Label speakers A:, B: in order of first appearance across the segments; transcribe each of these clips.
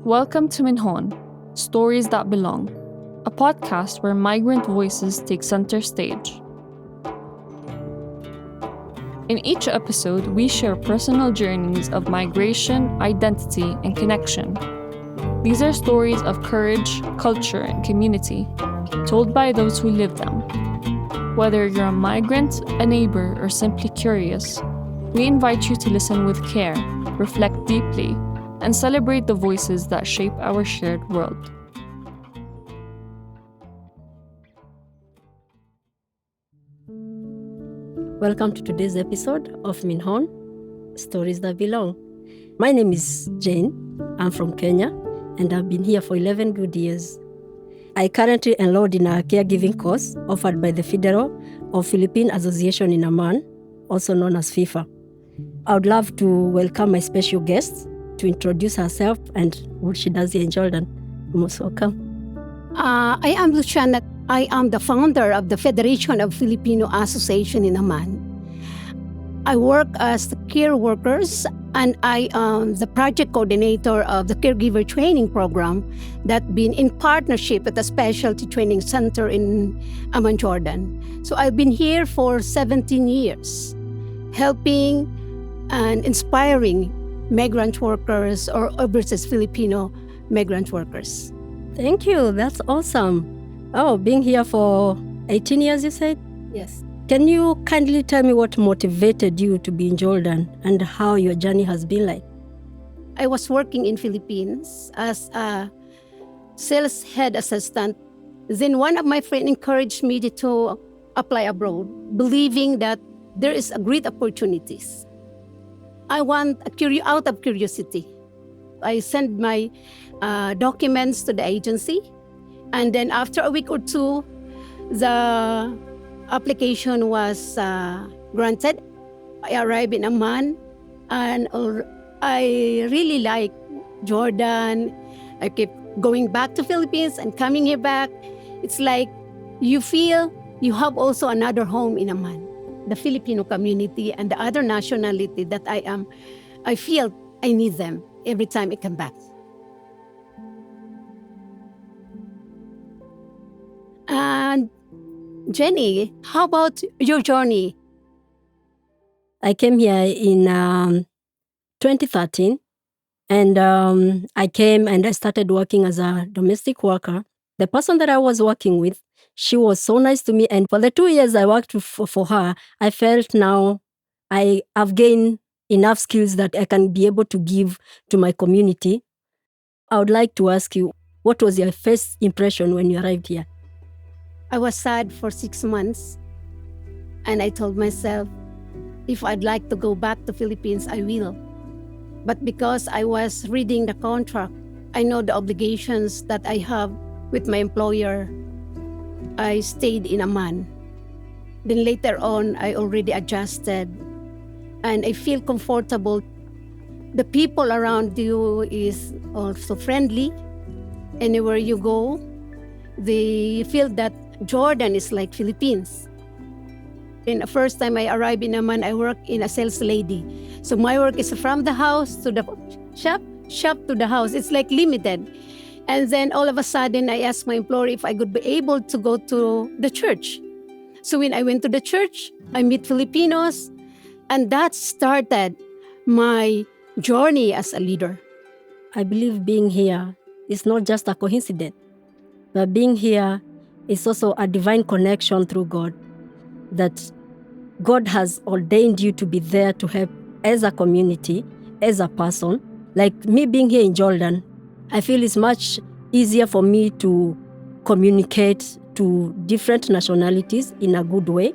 A: Welcome to Min Hon, Stories That Belong, a podcast where migrant voices take center stage. In each episode, we share personal journeys of migration, identity, and connection. These are stories of courage, culture, and community, told by those who live them. Whether you're a migrant, a neighbor, or simply curious, we invite you to listen with care, reflect deeply, and celebrate the voices that shape our shared world.
B: Welcome to today's episode of Min Hon, Stories That Belong. My name is Jane. I'm from Kenya, and I've been here for 11 good years. I currently enrolled in a caregiving course offered by the Federation of Filipino Association in Amman, also known as FEFAA. I would love to welcome my special guest to introduce herself and what she does here in Jordan. Most welcome.
C: I am Luciana. I am the founder of the Federation of Filipino Association in Amman. I work as the care workers, and I am the project coordinator of the caregiver training program that been in partnership with the specialty training center in Amman, Jordan. So I've been here for 17 years, helping and inspiring migrant workers or overseas Filipino migrant workers.
B: Thank you. That's awesome. Oh, being here for 18 years, you said?
C: Yes.
B: Can you kindly tell me what motivated you to be in Jordan and how your journey has been like?
C: I was working in Philippines as a sales head assistant. Then one of my friends encouraged me to apply abroad, believing that there is a great opportunities. I want out of curiosity. I sent my documents to the agency, and then after a week or two, the application was granted. I arrived in Amman, and I really like Jordan. I kept going back to Philippines and coming here back. It's like you feel you have also another home in Amman. The Filipino community and the other nationality that I feel I need them every time I come back. And Jenny, how about your journey?
B: I came here in 2013, and I came and I started working as a domestic worker. The person that I was working with, she was so nice to me, and for the 2 years I worked for her, I felt now I have gained enough skills that I can be able to give to my community. I would like to ask you, what was your first impression when you arrived here?
C: I was sad for 6 months, and I told myself, if I'd like to go back to Philippines, I will. But because I was reading the contract, I know the obligations that I have with my employer, I stayed in Amman. Then later on, I already adjusted, and I feel comfortable. The people around you is also friendly. Anywhere you go, they feel that Jordan is like Philippines. And the first time I arrived in Amman, I worked in a sales lady. So my work is from the house to the shop to the house. It's like limited. And then all of a sudden, I asked my employer if I could be able to go to the church. So when I went to the church, I met Filipinos, and that started my journey as a leader.
B: I believe being here is not just a coincidence, but being here is also a divine connection through God, that God has ordained you to be there to help as a community, as a person. Like me being here in Jordan, I feel it's much easier for me to communicate to different nationalities in a good way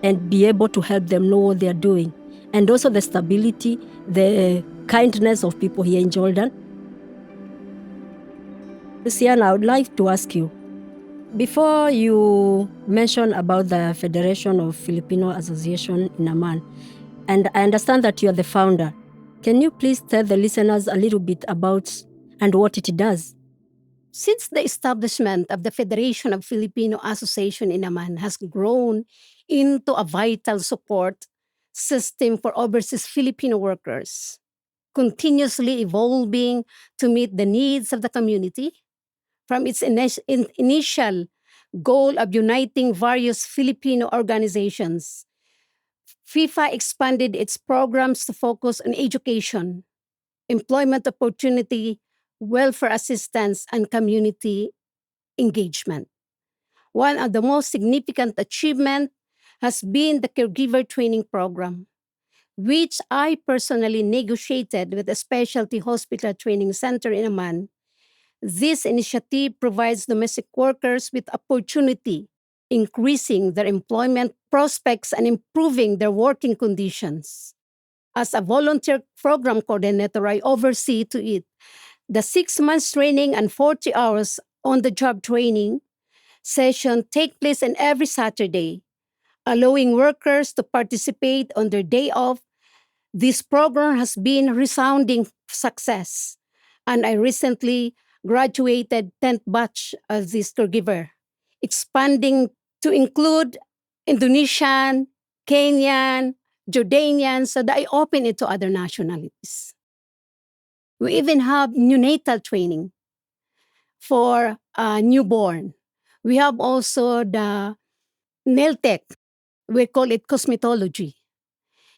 B: and be able to help them know what they're doing. And also the stability, the kindness of people here in Jordan. Luciana, I would like to ask you, before you mention about the Federation of Filipino Association in Amman, and I understand that you are the founder, can you please tell the listeners a little bit about and what it does?
C: Since the establishment of the Federation of Filipino Association in Amman has grown into a vital support system for overseas Filipino workers, continuously evolving to meet the needs of the community. From its initial goal of uniting various Filipino organizations, FEFAA expanded its programs to focus on education, employment opportunity, welfare assistance, and community engagement. One of the most significant achievements has been the caregiver training program, which I personally negotiated with the Specialty Hospital Training Center in Amman. This initiative provides domestic workers with opportunity, increasing their employment prospects and improving their working conditions. As a volunteer program coordinator, I oversee to it the 6 months training and 40 hours on the job training session take place on every Saturday, allowing workers to participate on their day off. This program has been a resounding success, and I recently graduated 10th batch as this caregiver, expanding to include Indonesian, Kenyan, Jordanian, so that I open it to other nationalities. We even have neonatal training for newborn. We have also the nail tech. We call it cosmetology.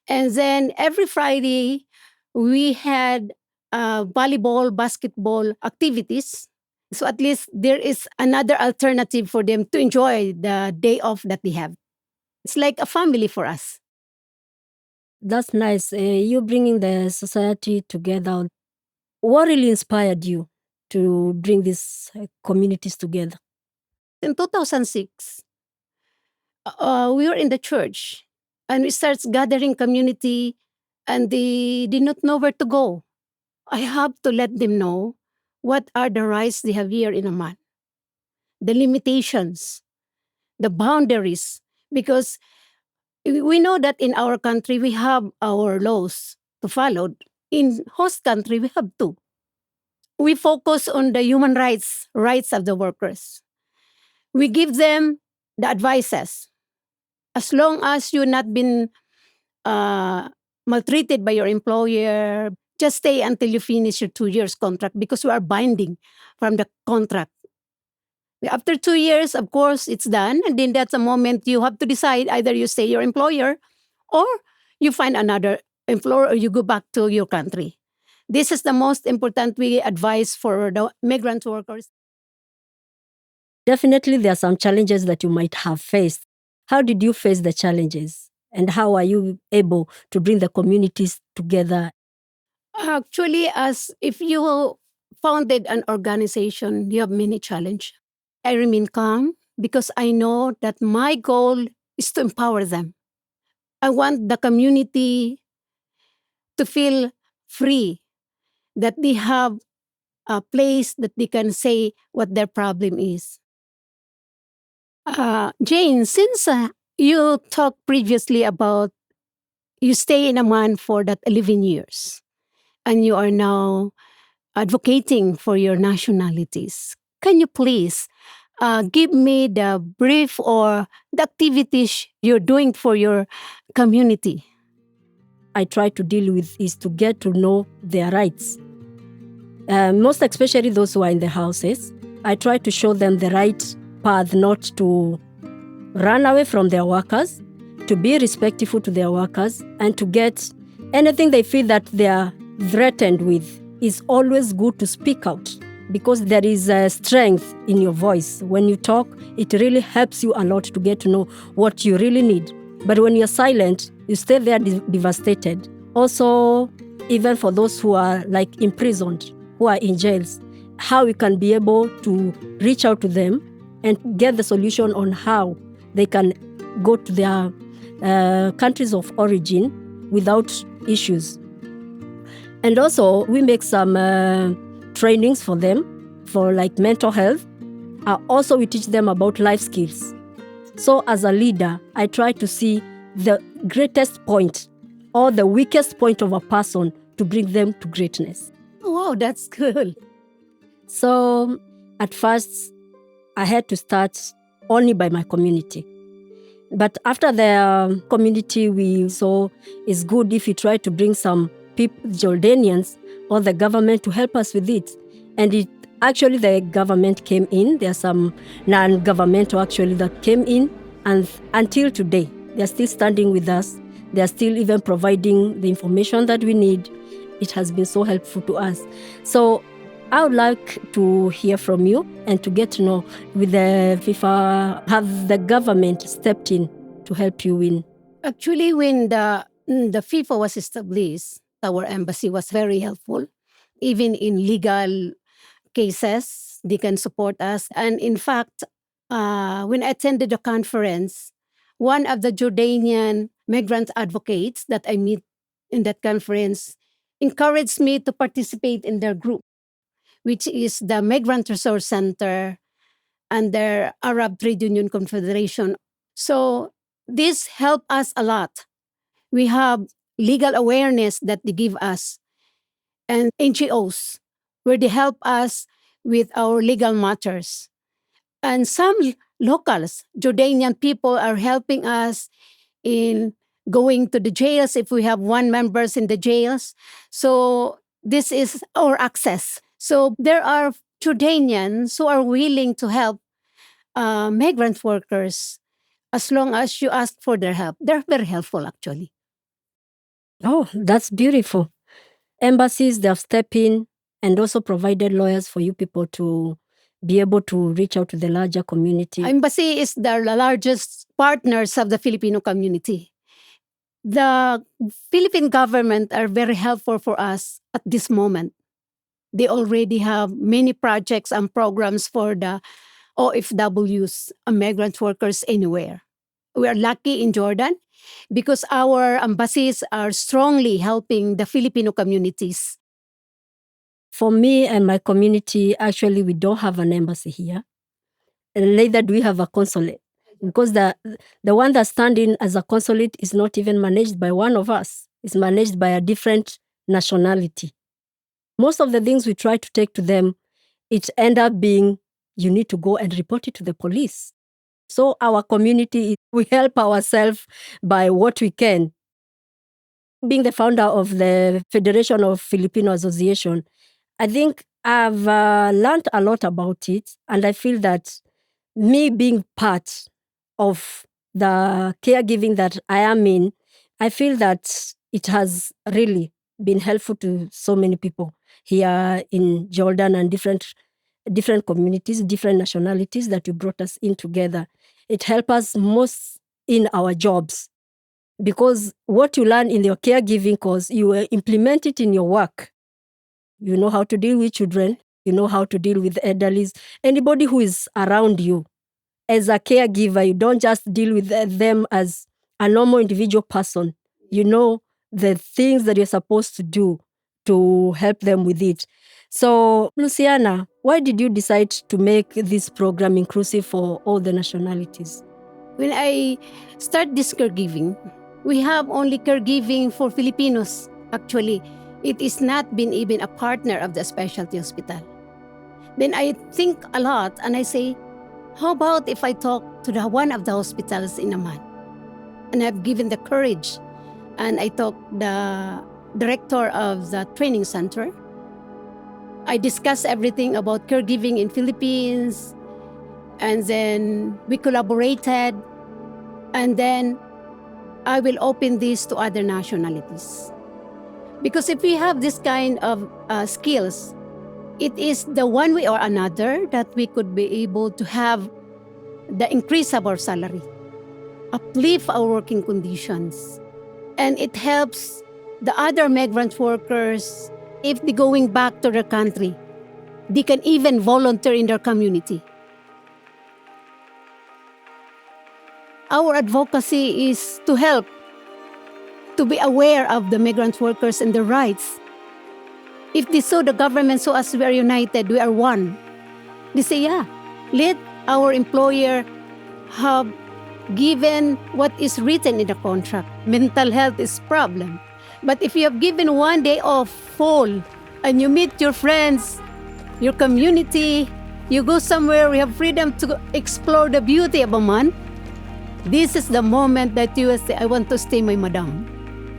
C: And then every Friday, we had volleyball, basketball activities. So at least there is another alternative for them to enjoy the day off that they have. It's like a family for us.
B: That's nice. You bringing the society together. What really inspired you to bring these communities together?
C: In 2006, we were in the church and we started gathering community and they did not know where to go. I have to let them know what are the rights they have here in Amman, the limitations, the boundaries, because we know that in our country we have our laws to follow. In host country, we have to. We focus on the human rights of the workers. We give them the advices. As long as you've not been maltreated by your employer, just stay until you finish your 2 years contract because we are binding from the contract. After 2 years, of course, it's done. And then that's a moment you have to decide either you stay your employer or you find another employer or you go back to your country. This is the most important we advise for the migrant workers.
B: Definitely, there are some challenges that you might have faced. How did you face the challenges? And how are you able to bring the communities together?
C: Actually, as if you founded an organization, you have many challenges. I remain calm because I know that my goal is to empower them. I want the community to feel free, that they have a place that they can say what their problem is. Jane, since you talked previously about you stay in Amman for that 11 years and you are now advocating for your nationalities, can you please give me the brief or the activities you're doing for your community?
B: I try to deal with is to get to know their rights. Most especially those who are in the houses. I try to show them the right path, not to run away from their workers, to be respectful to their workers, and to get anything they feel that they are threatened with. It's always good to speak out because there is a strength in your voice. When you talk, it really helps you a lot to get to know what you really need. But when you're silent, you stay there devastated. Also, even for those who are like imprisoned, who are in jails, how we can be able to reach out to them and get the solution on how they can go to their countries of origin without issues. And also, we make some trainings for them for like mental health. Also, we teach them about life skills. So as a leader, I try to see the greatest point or the weakest point of a person to bring them to greatness.
C: Wow, that's cool.
B: So at first, I had to start only by my community. But after the community, we saw it's good if you try to bring some people, Jordanians or the government to help us with it. And actually the government came in. There are some non-governmental actually that came in, and until today, they're still standing with us. They're still even providing the information that we need. It has been so helpful to us. So I would like to hear from you and to get to know, with the FEFAA, have the government stepped in to help you win?
C: Actually, when the FIFA was established, our embassy was very helpful. Even in legal cases, they can support us. And in fact, when I attended the conference, one of the Jordanian migrant advocates that I meet in that conference encouraged me to participate in their group, which is the Migrant Resource Center under Arab Trade Union Confederation. So this helped us a lot. We have legal awareness that they give us, and NGOs where they help us with our legal matters. And some locals, Jordanian people, are helping us in going to the jails if we have one members in the jails. So this is our access. So there are Jordanians who are willing to help migrant workers as long as you ask for their help. They're very helpful, actually.
B: Oh, that's beautiful. Embassies, they have stepped in and also provided lawyers for you people to be able to reach out to the larger community.
C: Embassy is the largest partners of the Filipino community. The Philippine government are very helpful for us at this moment. They already have many projects and programs for the OFWs, migrant workers anywhere. We are lucky in Jordan because our embassies are strongly helping the Filipino communities.
B: For me and my community, actually, we don't have an embassy here. Neither do we have a consulate, because the one that's standing as a consulate is not even managed by one of us. It's managed by a different nationality. Most of the things we try to take to them, it end up being, you need to go and report it to the police. So our community, we help ourselves by what we can. Being the founder of the Federation of Filipino Association, I think I've learned a lot about it, and I feel that me being part of the caregiving that I am in, I feel that it has really been helpful to so many people here in Jordan and different communities, different nationalities that you brought us in together. It helps us most in our jobs, because what you learn in your caregiving course, you implement it in your work. You know how to deal with children. You know how to deal with elderly. Anybody who is around you. As a caregiver, you don't just deal with them as a normal individual person. You know the things that you're supposed to do to help them with it. So, Luciana, why did you decide to make this program inclusive for all the nationalities?
C: When I start this caregiving, we have only caregiving for Filipinos. Actually, it is not been even a partner of the specialty hospital. Then I think a lot and I say, how about if I talk to one of the hospitals in Amman? And I've given the courage. And I talk the director of the training center. I discuss everything about caregiving in Philippines. And then we collaborated. And then I will open this to other nationalities. Because if we have this kind of skills, it is the one way or another that we could be able to have the increase of our salary, uplift our working conditions. And it helps the other migrant workers, if they're going back to their country, they can even volunteer in their community. Our advocacy is to help, to be aware of the migrant workers and their rights. If they saw the government saw us, we are united, we are one. They say, yeah, let our employer have given what is written in the contract. Mental health is problem. But if you have given one day off full and you meet your friends, your community, you go somewhere, you have freedom to explore the beauty of Amman, this is the moment that you will say, I want to stay, my madam.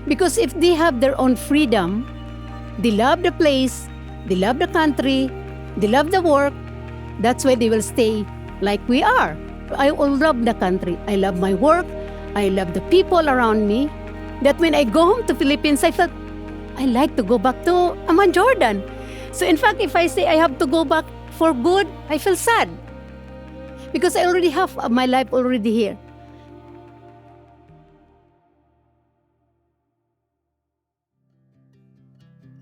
C: Because if they have their own freedom, they love the place, they love the country, they love the work, that's why they will stay like we are. I will love the country. I love my work. I love the people around me. That when I go home to Philippines, I felt I like to go back to Amman, Jordan. So in fact, if I say I have to go back for good, I feel sad. Because I already have my life already here.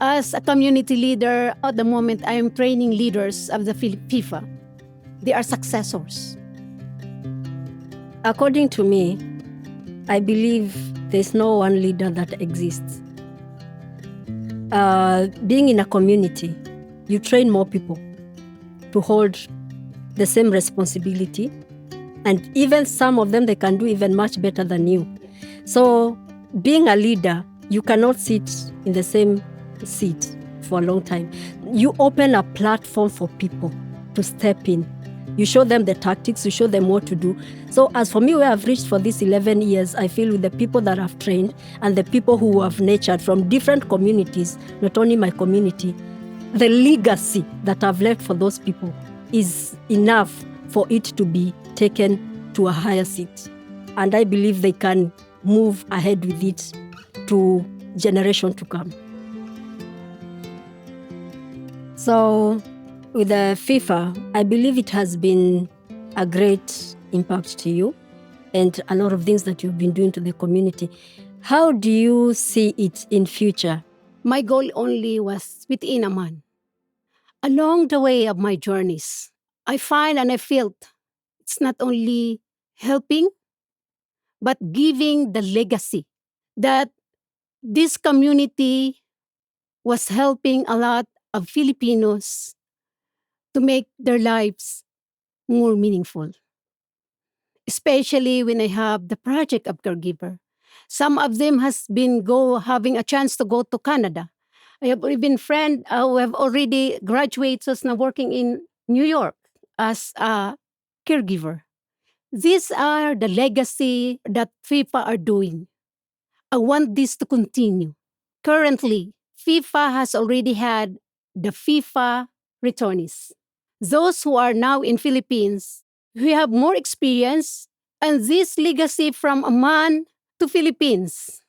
C: As a community leader, at the moment I am training leaders of the FEFAA. They are successors.
B: According to me, I believe there's no one leader that exists. Being in a community, you train more people to hold the same responsibility, and even some of them, they can do even much better than you. So being a leader, you cannot sit in the same seat for a long time. You open a platform for people to step in. You show them the tactics, you show them what to do. So as for me, where I've reached for these 11 years, I feel with the people that I've trained and the people who have nurtured from different communities, not only my community, the legacy that I've left for those people is enough for it to be taken to a higher seat. And I believe they can move ahead with it to generation to come. So with the FEFAA, I believe it has been a great impact to you and a lot of things that you've been doing to the community. How do you see it in future?
C: My goal only was within Amman. Along the way of my journeys, I find and I felt it's not only helping, but giving the legacy that this community was helping a lot of Filipinos to make their lives more meaningful. Especially when I have the project of caregiver. Some of them has been having a chance to go to Canada. I have even friends who have already graduated who's now working in New York as a caregiver. These are the legacy that FEFAA are doing. I want this to continue. Currently, FEFAA has already had the FEFAA returnees. Those who are now in Philippines, who have more experience, and this legacy from Amman to Philippines.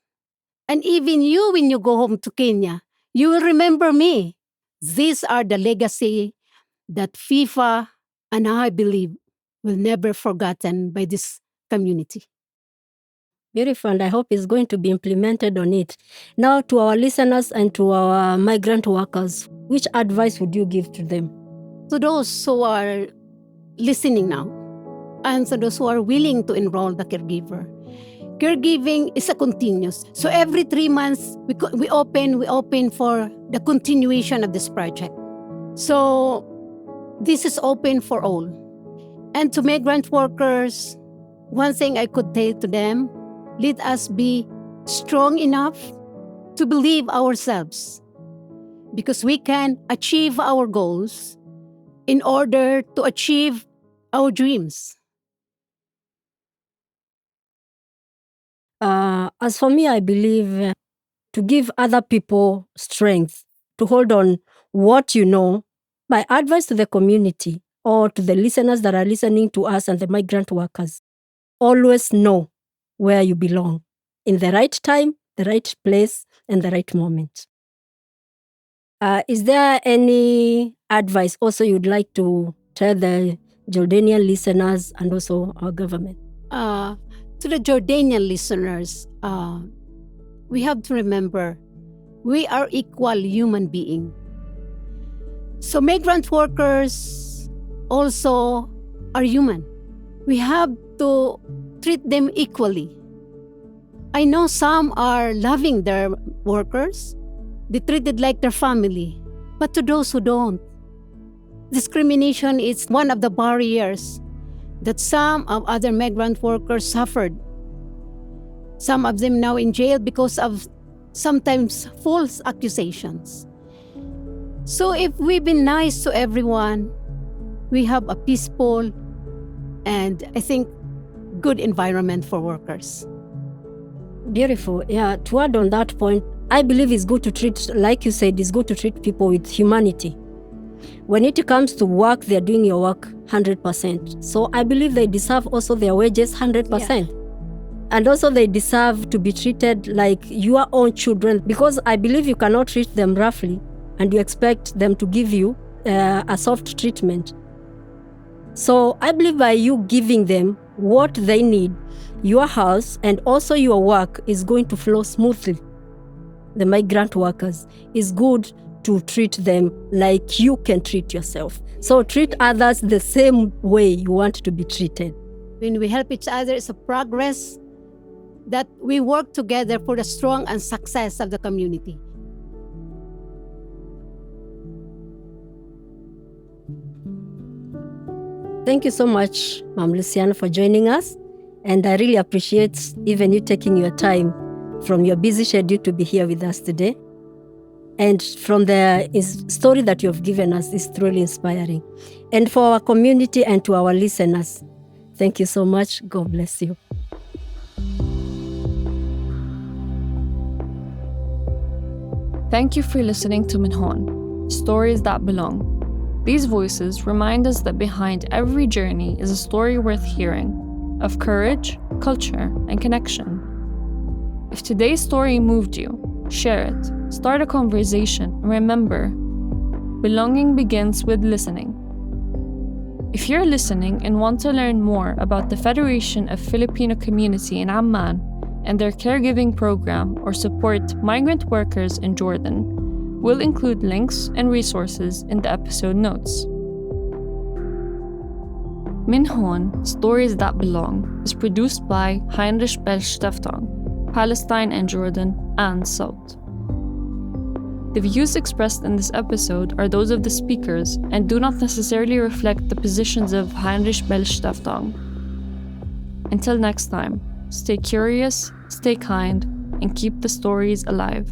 C: And even you, when you go home to Kenya, you will remember me. These are the legacy that FEFAA and I believe will never forgotten by this community.
B: Beautiful, and I hope it's going to be implemented on it. Now, to our listeners and to our migrant workers, which advice would you give to them?
C: To those who are listening now, and to those who are willing to enroll the caregiver, caregiving is a continuous. So every 3 months, we open for the continuation of this project. So this is open for all. And to migrant workers, one thing I could say to them, let us be strong enough to believe ourselves, because we can achieve our goals in order to achieve our dreams.
B: As for me, I believe to give other people strength to hold on what you know, my advice to the community or to the listeners that are listening to us and the migrant workers, always know where you belong in the right time, the right place, and the right moment. Is there any advice also you'd like to tell the Jordanian listeners and also our government?
C: To the Jordanian listeners, we have to remember we are equal human beings. So migrant workers also are human. We have to treat them equally. I know some are loving their workers. They treat it like their family. But to those who don't, discrimination is one of the barriers that some of other migrant workers suffered. Some of them now in jail because of sometimes false accusations. So if we've been nice to everyone, we have a peaceful and I think good environment for workers.
B: Beautiful. Yeah, to add on that point, I believe it's good to treat, like you said, it's good to treat people with humanity. When it comes to work, they're doing your work 100%. So I believe they deserve also their wages 100%. Yeah. And also they deserve to be treated like your own children, because I believe you cannot treat them roughly and you expect them to give you a soft treatment. So I believe by you giving them what they need, your house and also your work is going to flow smoothly. The migrant workers, is good to treat them like you can treat yourself. So treat others the same way you want to be treated.
C: When we help each other, it's a progress that we work together for the strong and success of the community.
B: Thank you so much, Ma'am Luciana, for joining us. And I really appreciate even you taking your time from your busy schedule to be here with us today. And from the story that you have given us is truly inspiring. And for our community and to our listeners, thank you so much. God bless you.
A: Thank you for listening to Min Hon, Stories That Belong. These voices remind us that behind every journey is a story worth hearing, of courage, culture, and connection. If today's story moved you, share it, start a conversation, and remember, belonging begins with listening. If you're listening and want to learn more about the Federation of Filipino Community in Amman and their caregiving program or support migrant workers in Jordan, we'll include links and resources in the episode notes. Min Hon, Stories That Belong is produced by Heinrich Böll Stiftung, Palestine and Jordan, and Sowt. The views expressed in this episode are those of the speakers and do not necessarily reflect the positions of Heinrich Böll Stiftung. Until next time, stay curious, stay kind, and keep the stories alive.